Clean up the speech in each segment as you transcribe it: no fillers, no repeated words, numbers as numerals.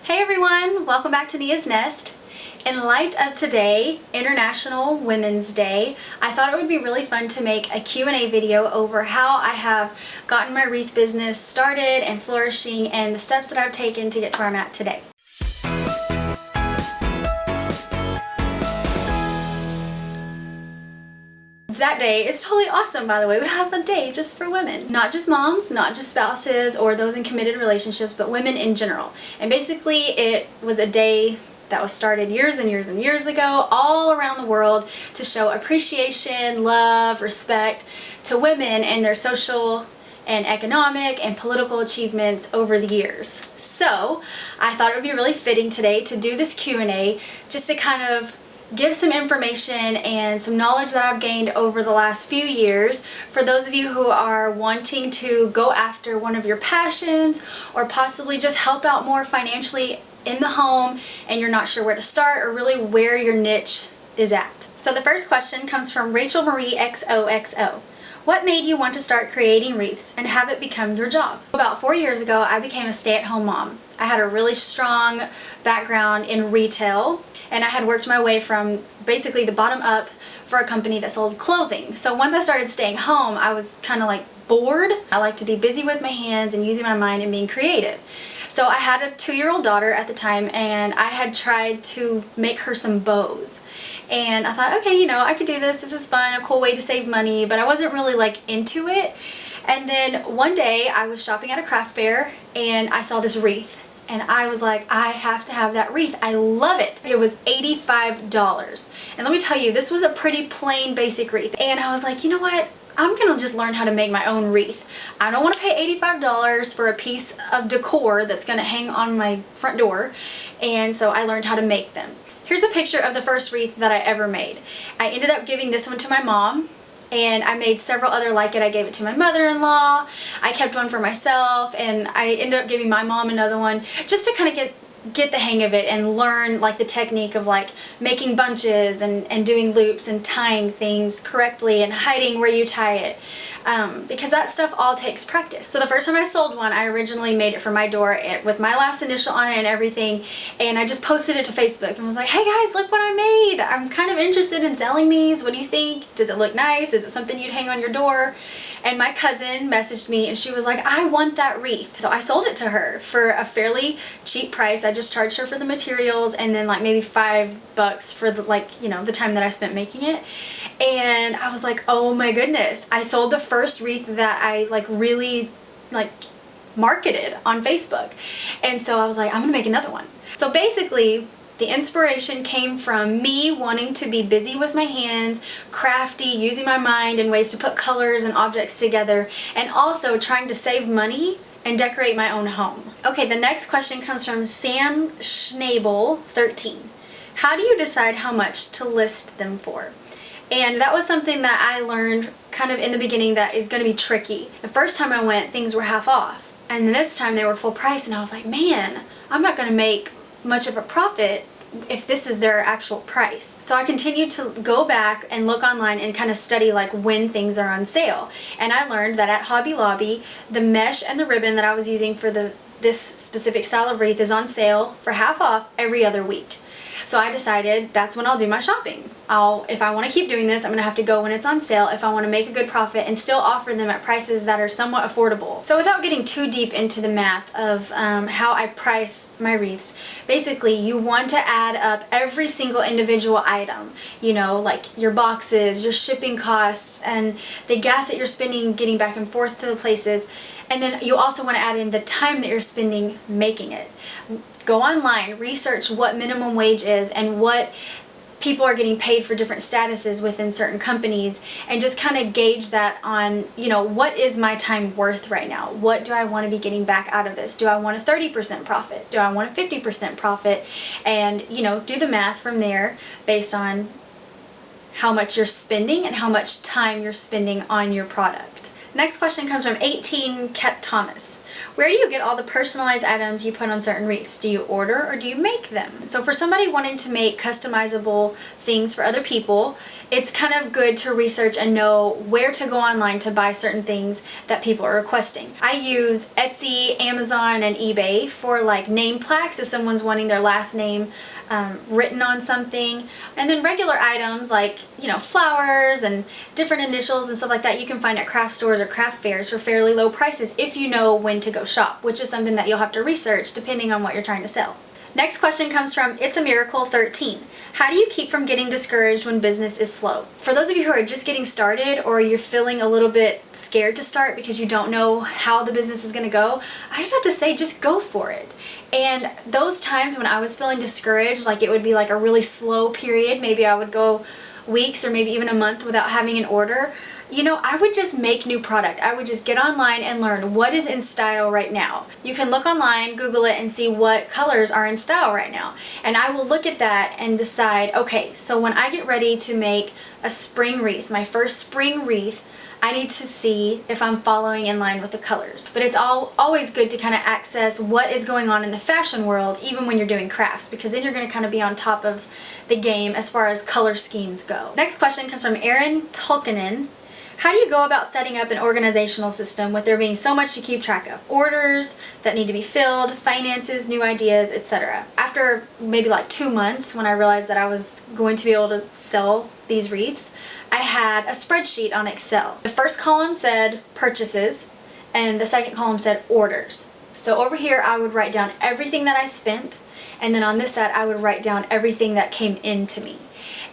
Hey everyone, welcome back to Nia's Nest. In light of today, International Women's Day, I thought it would be really fun to make a Q&A video over how I have gotten my wreath business started and flourishing and the steps that I've taken to get to where I'm at today. That day is totally awesome, by the way. We have a day just for women. Not just moms, not just spouses or those in committed relationships, but women in general. And basically it was a day that was started years and years and years ago all around the world to show appreciation, love, respect to women and their social and economic and political achievements over the years. So I thought it would be really fitting today to do this Q&A just to kind of give some information and some knowledge that I've gained over the last few years for those of you who are wanting to go after one of your passions or possibly just help out more financially in the home and you're not sure where to start or really where your niche is at. So the first question comes from Rachel Marie XOXO. What made you want to start creating wreaths and have it become your job? About 4 years ago, I became a stay-at-home mom. I had a really strong background in retail and I had worked my way from basically the bottom up for a company that sold clothing. So once I started staying home, I was kind of like bored. I like to be busy with my hands and using my mind and being creative. So I had a 2-year-old daughter at the time and I had tried to make her some bows. And I thought, okay, I could do this. This is fun, a cool way to save money, but I wasn't really like into it. And then one day I was shopping at a craft fair and I saw this wreath. And I was like, I have to have that wreath. I love it. It was $85. And let me tell you, this was a pretty plain basic wreath. And I was like, you know what? I'm gonna just learn how to make my own wreath. I don't want to pay $85 for a piece of decor that's gonna hang on my front door. And so I learned how to make them. Here's a picture of the first wreath that I ever made. I ended up giving this one to my mom. And I made several other like it. I gave it to my mother-in-law, I kept one for myself, and I ended up giving my mom another one just to kind of get the hang of it and learn like the technique of like making bunches and doing loops and tying things correctly and hiding where you tie it, because that stuff all takes practice. So the first time I sold one, I originally made it for my door with my last initial on it and everything, and I just posted it to Facebook and was like, hey guys, look what I made. I'm kind of interested in selling these. What do you think? Does it look nice? Is it something you'd hang on your door? And my cousin messaged me and she was like, I want that wreath. So I sold it to her for a fairly cheap price. I just charged her for the materials and then like maybe $5 for the the time that I spent making it. And I was like, oh my goodness, I sold the first wreath that I really marketed on Facebook. And so I was like, I'm gonna make another one. So basically the inspiration came from me wanting to be busy with my hands, crafty, using my mind in ways to put colors and objects together, and also trying to save money and decorate my own home. Okay, the next question comes from Sam Schnabel 13. How do you decide how much to list them for? And that was something that I learned kind of in the beginning that is going to be tricky. The first time I went, things were half off. And this time they were full price and I was like, man, I'm not going to make much of a profit if this is their actual price. So I continued to go back and look online and kind of study like when things are on sale. And I learned that at Hobby Lobby, the mesh and the ribbon that I was using for this specific style of wreath is on sale for half off every other week. So I decided that's when I'll do my shopping. If I want to keep doing this, I'm going to have to go when it's on sale if I want to make a good profit and still offer them at prices that are somewhat affordable. So without getting too deep into the math of how I price my wreaths, basically you want to add up every single individual item, like your boxes, your shipping costs, and the gas that you're spending getting back and forth to the places. And then you also want to add in the time that you're spending making it. Go online, research what minimum wage is and what people are getting paid for different statuses within certain companies, and just kind of gauge that on, what is my time worth right now? What do I want to be getting back out of this? Do I want a 30% profit? Do I want a 50% profit? And, do the math from there based on how much you're spending and how much time you're spending on your product. Next question comes from 18 Ket Thomas. Where do you get all the personalized items you put on certain wreaths? Do you order or do you make them? So for somebody wanting to make customizable things for other people, it's kind of good to research and know where to go online to buy certain things that people are requesting. I use Etsy, Amazon, and eBay for like name plaques if someone's wanting their last name written on something. And then regular items like, you know, flowers and different initials and stuff like that you can find at craft stores or craft fairs for fairly low prices if you know when to go shop, which is something that you'll have to research depending on what you're trying to sell. Next question comes from It's a Miracle 13. How do you keep from getting discouraged when business is slow? For those of you who are just getting started or you're feeling a little bit scared to start because you don't know how the business is going to go, I just have to say, just go for it. And those times when I was feeling discouraged, like it would be like a really slow period, maybe I would go weeks or maybe even a month without having an order, you know, I would just make new product. I would just get online and learn what is in style right now. You can look online, Google it, and see what colors are in style right now. And I will look at that and decide, okay, so when I get ready to make a spring wreath, my first spring wreath, I need to see if I'm following in line with the colors. But it's always good to kind of access what is going on in the fashion world, even when you're doing crafts, because then you're going to kind of be on top of the game as far as color schemes go. Next question comes from Aaron Tulkinen. How do you go about setting up an organizational system with there being so much to keep track of? Orders that need to be filled, finances, new ideas, etc. After maybe like 2 months, when I realized that I was going to be able to sell these wreaths, I had a spreadsheet on Excel. The first column said purchases and the second column said orders. So over here I would write down everything that I spent, and then on this side I would write down everything that came into me.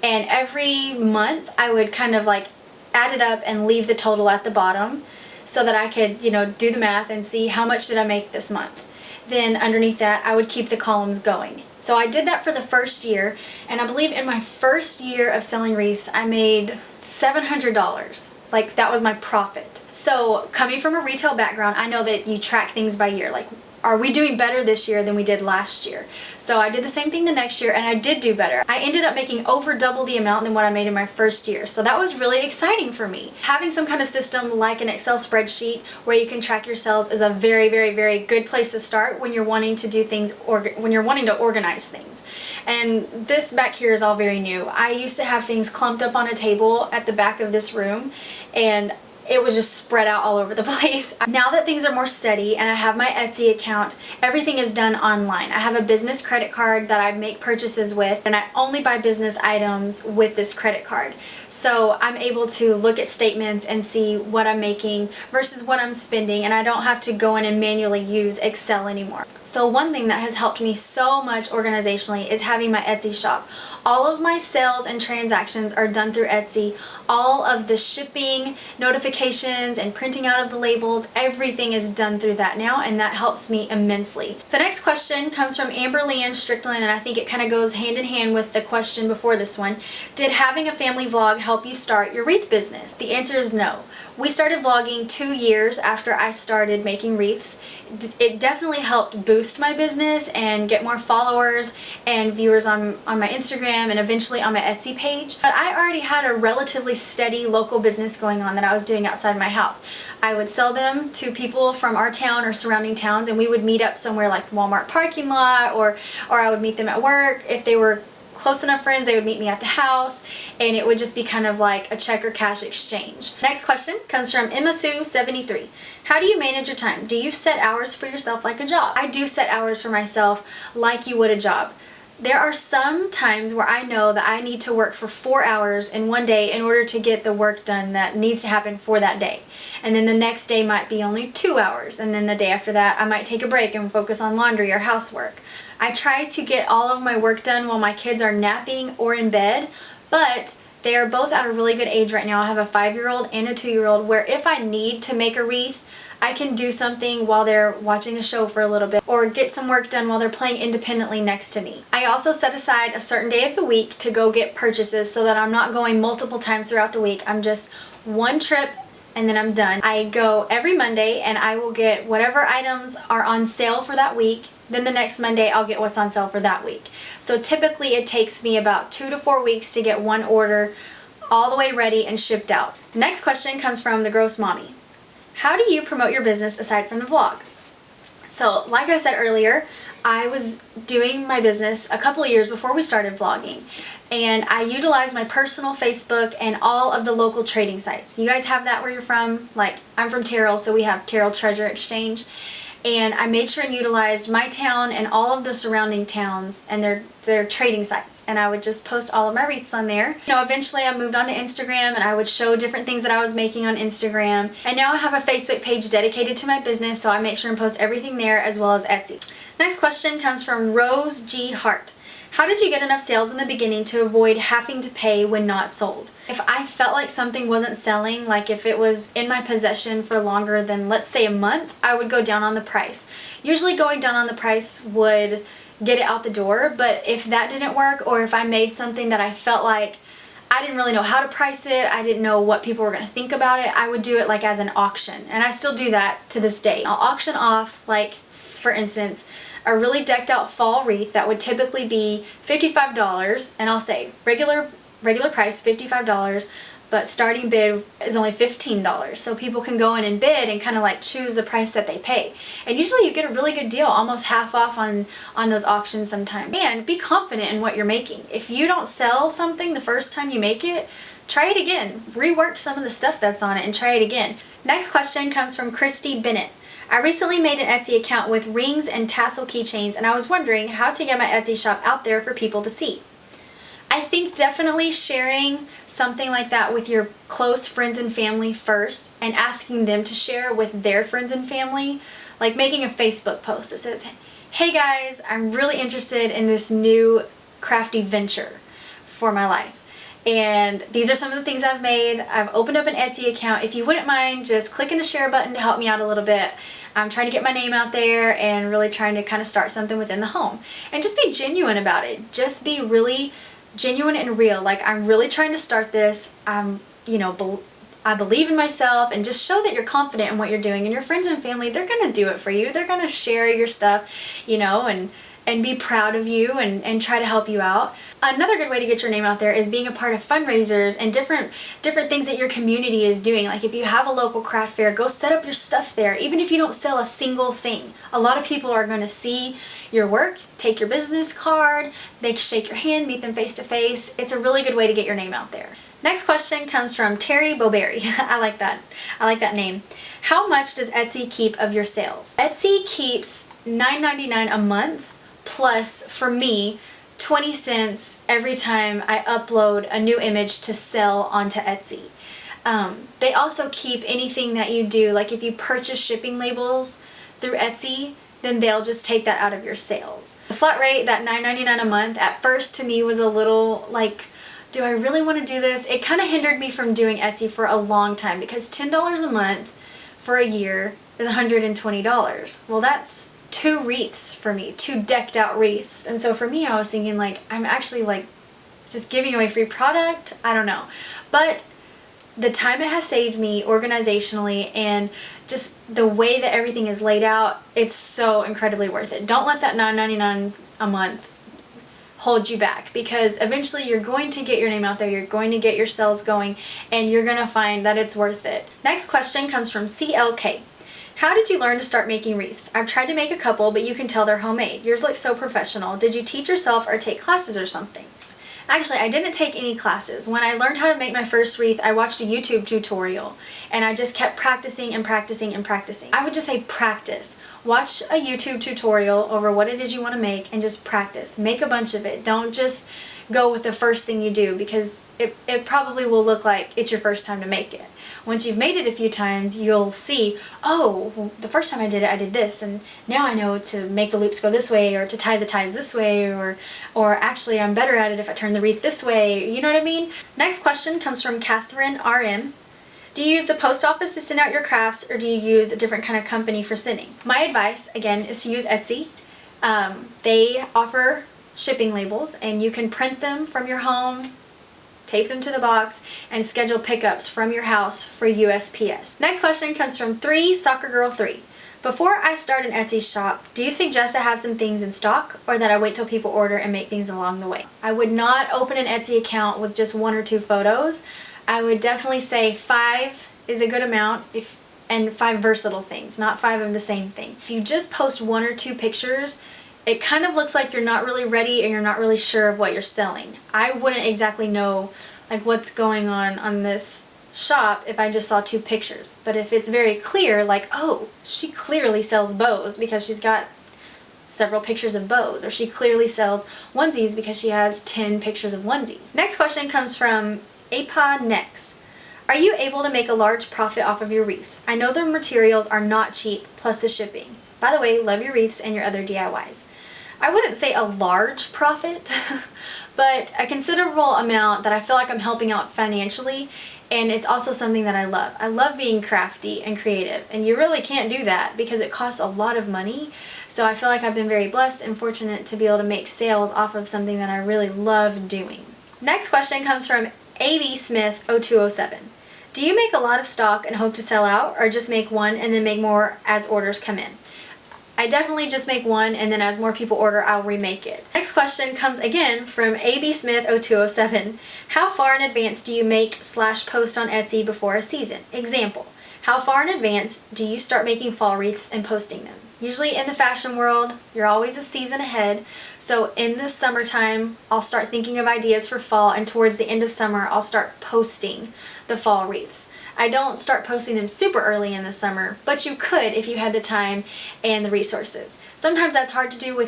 And every month I would kind of like add it up and leave the total at the bottom so that I could, you know, do the math and see how much did I make this month. Then underneath that I would keep the columns going. So I did that for the first year, and I believe in my first year of selling wreaths I made $700. Like, that was my profit. So coming from a retail background, I know that you track things by year, like, are we doing better this year than we did last year? So I did the same thing the next year and I did do better. I ended up making over double the amount than what I made in my first year. So that was really exciting for me. Having some kind of system like an Excel spreadsheet where you can track your sales is a very, very, very good place to start when you're wanting to do things, or when you're wanting to organize things. And this back here is all very new. I used to have things clumped up on a table at the back of this room, and it was just spread out all over the place. Now that things are more steady and I have my Etsy account, everything is done online. I have a business credit card that I make purchases with, and I only buy business items with this credit card. So I'm able to look at statements and see what I'm making versus what I'm spending, and I don't have to go in and manually use Excel anymore. So one thing that has helped me so much organizationally is having my Etsy shop. All of my sales and transactions are done through Etsy. All of the shipping, notifications, and printing out of the labels, everything is done through that now, and that helps me immensely. The next question comes from Amber Leanne Strickland, and I think it kind of goes hand in hand with the question before this one. Did having a family vlog help you start your wreath business? The answer is no. We started vlogging 2 years after I started making wreaths. It definitely helped boost my business and get more followers and viewers on my Instagram and eventually on my Etsy page. But I already had a relatively steady local business going on that I was doing outside my house. I would sell them to people from our town or surrounding towns, and we would meet up somewhere like Walmart parking lot, or I would meet them at work. If they were close enough friends, they would meet me at the house, and it would just be kind of like a check or cash exchange. Next question comes from Emma Sue 73. How do you manage your time? Do you set hours for yourself like a job? I do set hours for myself like you would a job. There are some times where I know that I need to work for 4 hours in one day in order to get the work done that needs to happen for that day. And then the next day might be only 2 hours, and then the day after that I might take a break and focus on laundry or housework. I try to get all of my work done while my kids are napping or in bed, but they are both at a really good age right now. I have a 5-year-old and a 2-year-old where if I need to make a wreath, I can do something while they're watching a show for a little bit, or get some work done while they're playing independently next to me. I also set aside a certain day of the week to go get purchases so that I'm not going multiple times throughout the week. I'm just one trip and then I'm done. I go every Monday and I will get whatever items are on sale for that week. Then the next Monday I'll get what's on sale for that week. So typically it takes me about 2 to 4 weeks to get one order all the way ready and shipped out. The next question comes from the Gross Mommy. How do you promote your business aside from the vlog? So like I said earlier, I was doing my business a couple of years before we started vlogging, and I utilized my personal Facebook and all of the local trading sites. You guys have that where you're from? Like, I'm from Terrell, so we have Terrell Treasure Exchange. And I made sure and utilized my town and all of the surrounding towns and their trading sites. And I would just post all of my wreaths on there. You know, eventually I moved on to Instagram and I would show different things that I was making on Instagram. And now I have a Facebook page dedicated to my business, so I make sure and post everything there as well as Etsy. Next question comes from Rose G. Hart. How did you get enough sales in the beginning to avoid having to pay when not sold? If I felt like something wasn't selling, like if it was in my possession for longer than, let's say, a month, I would go down on the price. Usually going down on the price would get it out the door, but if that didn't work, or if I made something that I felt like I didn't really know how to price it, I didn't know what people were going to think about it, I would do it like as an auction. And I still do that to this day. I'll auction off, like, for instance, a really decked out fall wreath that would typically be $55, and I'll say regular price $55, but starting bid is only $15, so people can go in and bid and kind of like choose the price that they pay. And usually you get a really good deal, almost half off on those auctions sometimes. And be confident in what you're making. If you don't sell something the first time you make it, try it again. Rework some of the stuff that's on it and try it again. Next question comes from Christy Bennett. I recently made an Etsy account with rings and tassel keychains, and I was wondering how to get my Etsy shop out there for people to see. I think definitely sharing something like that with your close friends and family first, and asking them to share with their friends and family, like making a Facebook post that says, hey guys, I'm really interested in this new crafty venture for my life. And these are some of the things I've made. I've opened up an Etsy account. If you wouldn't mind just clicking the share button to help me out a little bit. I'm trying to get my name out there and really trying to kind of start something within the home. And just be genuine about it. Just be really genuine and real. Like, I'm really trying to start this. I believe in myself, and just show that you're confident in what you're doing. And your friends and family, they're going to do it for you. They're going to share your stuff, and be proud of you and try to help you out. Another good way to get your name out there is being a part of fundraisers and different things that your community is doing. Like if you have a local craft fair, go set up your stuff there, even if you don't sell a single thing. A lot of people are going to see your work, take your business card, they shake your hand, meet them face to face. It's a really good way to get your name out there. Next question comes from Terry Boberry. I like that. I like that name. How much does Etsy keep of your sales? Etsy keeps $9.99 a month, plus, for me, 20 cents every time I upload a new image to sell onto Etsy. They also keep anything that you do, like if you purchase shipping labels through Etsy, then they'll just take that out of your sales. The flat rate, that $9.99 a month, at first to me was a little like, do I really want to do this? It kind of hindered me from doing Etsy for a long time, because $10 a month for a year is $120. Well, that's 2 wreaths for me, 2 decked out wreaths. And so for me, I was thinking like, I'm actually like just giving away free product. I don't know. But the time it has saved me organizationally and just the way that everything is laid out, it's so incredibly worth it. Don't let that $9.99 a month hold you back, because eventually you're going to get your name out there, you're going to get your sales going, and you're going to find that it's worth it. Next question comes from CLK. How did you learn to start making wreaths? I've tried to make a couple, but you can tell they're homemade. Yours look so professional. Did you teach yourself or take classes or something? Actually, I didn't take any classes. When I learned how to make my first wreath, I watched a YouTube tutorial, and I just kept practicing and practicing and practicing. I would just say practice. Watch a YouTube tutorial over what it is you want to make and just practice. Make a bunch of it. Don't just go with the first thing you do, because it probably will look like it's your first time to make it. Once you've made it a few times, you'll see, oh, well, the first time I did it, I did this, and now I know to make the loops go this way, or to tie the ties this way, or actually I'm better at it if I turn the wreath this way, you know what I mean? Next question comes from Catherine RM. Do you use the post office to send out your crafts, or do you use a different kind of company for sending? My advice, again, is to use Etsy. They offer shipping labels, and you can print them from your home, tape them to the box, and schedule pickups from your house for USPS. Next question comes from 3SoccerGirl3. Before I start an Etsy shop, do you suggest I have some things in stock, or that I wait till people order and make things along the way? I would not open an Etsy account with just 1 or 2 photos. I would definitely say 5 is a good amount. If and 5 versatile things, not 5 of the same thing. If you just post 1 or 2 pictures, it kind of looks like you're not really ready and you're not really sure of what you're selling. I wouldn't exactly know like what's going on this shop if I just saw 2 pictures. But if it's very clear, like, oh, she clearly sells bows because she's got several pictures of bows, or she clearly sells onesies because she has 10 pictures of onesies. Next question comes from Apa Nex. Are you able to make a large profit off of your wreaths? I know the materials are not cheap, plus the shipping. By the way, love your wreaths and your other DIYs. I wouldn't say a large profit, but a considerable amount that I feel like I'm helping out financially, and it's also something that I love. I love being crafty and creative, and you really can't do that because it costs a lot of money. So I feel like I've been very blessed and fortunate to be able to make sales off of something that I really love doing. Next question comes from AB Smith 0207. Do you make a lot of stock and hope to sell out, or just make one and then make more as orders come in? I definitely just make one, and then as more people order, I'll remake it. Next question comes again from AB Smith 0207. How far in advance do you make/post on Etsy before a season? Example, how far in advance do you start making fall wreaths and posting them? Usually in the fashion world, you're always a season ahead, so in the summertime, I'll start thinking of ideas for fall, and towards the end of summer, I'll start posting the fall wreaths. I don't start posting them super early in the summer, but you could if you had the time and the resources. Sometimes that's hard to do with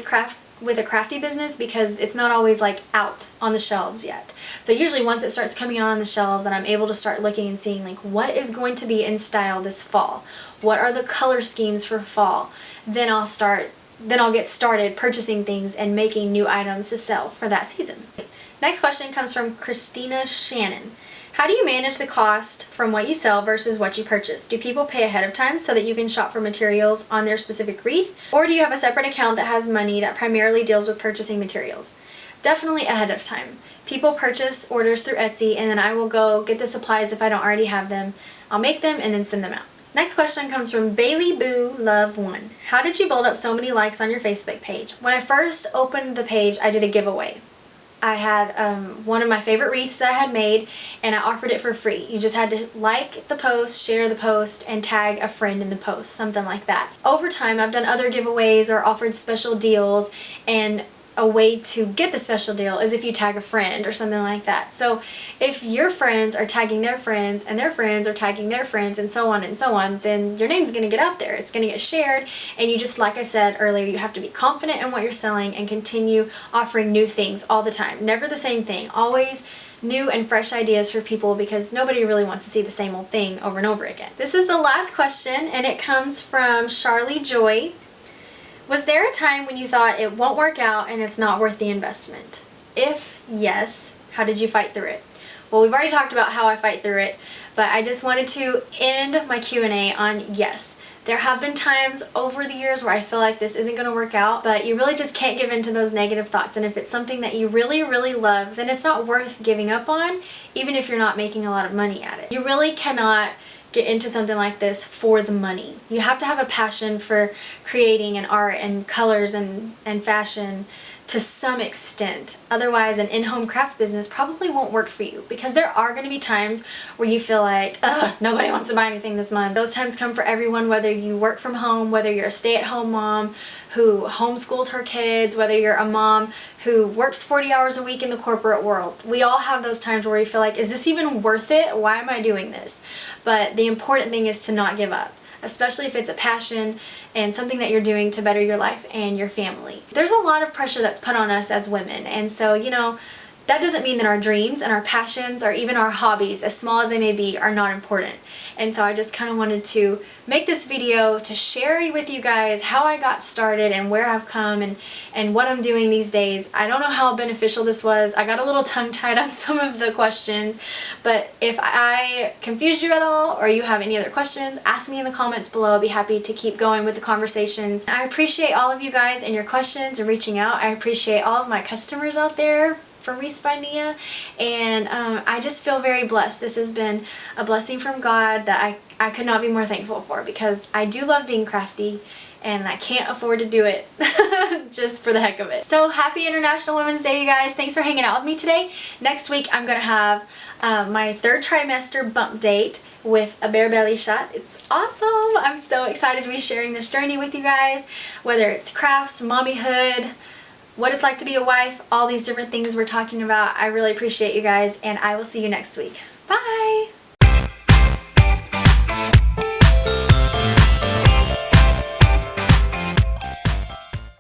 a crafty business because it's not always like out on the shelves yet. So usually once it starts coming out on the shelves and I'm able to start looking and seeing like what is going to be in style this fall, what are the color schemes for fall, then I'll get started purchasing things and making new items to sell for that season. Next question comes from Christina Shannon. How do you manage the cost from what you sell versus what you purchase? Do people pay ahead of time so that you can shop for materials on their specific wreath? Or do you have a separate account that has money that primarily deals with purchasing materials? Definitely ahead of time. People purchase orders through Etsy, and then I will go get the supplies if I don't already have them. I'll make them and then send them out. Next question comes from Bailey Boo Love 1. How did you build up so many likes on your Facebook page? When I first opened the page, I did a giveaway. I had one of my favorite wreaths that I had made, and I offered it for free. You just had to like the post, share the post, and tag a friend in the post, something like that. Over time, I've done other giveaways or offered special deals, and a way to get the special deal is if you tag a friend or something like that. So if your friends are tagging their friends and their friends are tagging their friends and so on, then your name's gonna get out there. It's gonna get shared, and you just, like I said earlier, you have to be confident in what you're selling and continue offering new things all the time. Never the same thing. Always new and fresh ideas for people, because nobody really wants to see the same old thing over and over again. This is the last question, and it comes from Charlie Joy. Was there a time when you thought it won't work out and it's not worth the investment? If yes, how did you fight through it? Well, we've already talked about how I fight through it, but I just wanted to end my Q&A on yes. There have been times over the years where I feel like this isn't going to work out, but you really just can't give in to those negative thoughts. And if it's something that you really, really love, then it's not worth giving up on, even if you're not making a lot of money at it. You really cannot get into something like this for the money. You have to have a passion for creating and art and colors and fashion to some extent. Otherwise, an in-home craft business probably won't work for you, because there are going to be times where you feel like, ugh, nobody wants to buy anything this month. Those times come for everyone, whether you work from home, whether you're a stay-at-home mom who homeschools her kids, whether you're a mom who works 40 hours a week in the corporate world. We all have those times where we feel like, is this even worth it? Why am I doing this? But the important thing is to not give up, especially if it's a passion and something that you're doing to better your life and your family. There's a lot of pressure that's put on us as women, and so, you know, that doesn't mean that our dreams and our passions or even our hobbies, as small as they may be, are not important. And so I just kind of wanted to make this video to share with you guys how I got started and where I've come and what I'm doing these days. I don't know how beneficial this was. I got a little tongue-tied on some of the questions, but if I confused you at all or you have any other questions, ask me in the comments below. I'll be happy to keep going with the conversations. I appreciate all of you guys and your questions and reaching out. I appreciate all of my customers out there from WreathsByNia, and I just feel very blessed. This has been a blessing from God that I could not be more thankful for, because I do love being crafty and I can't afford to do it just for the heck of it. So happy International Women's Day, you guys. Thanks for hanging out with me today. Next week I'm gonna have my 3rd trimester bump date with a bare belly shot. It's awesome. I'm so excited to be sharing this journey with you guys, whether it's crafts, mommyhood, what it's like to be a wife, all these different things we're talking about. I really appreciate you guys, and I will see you next week. Bye!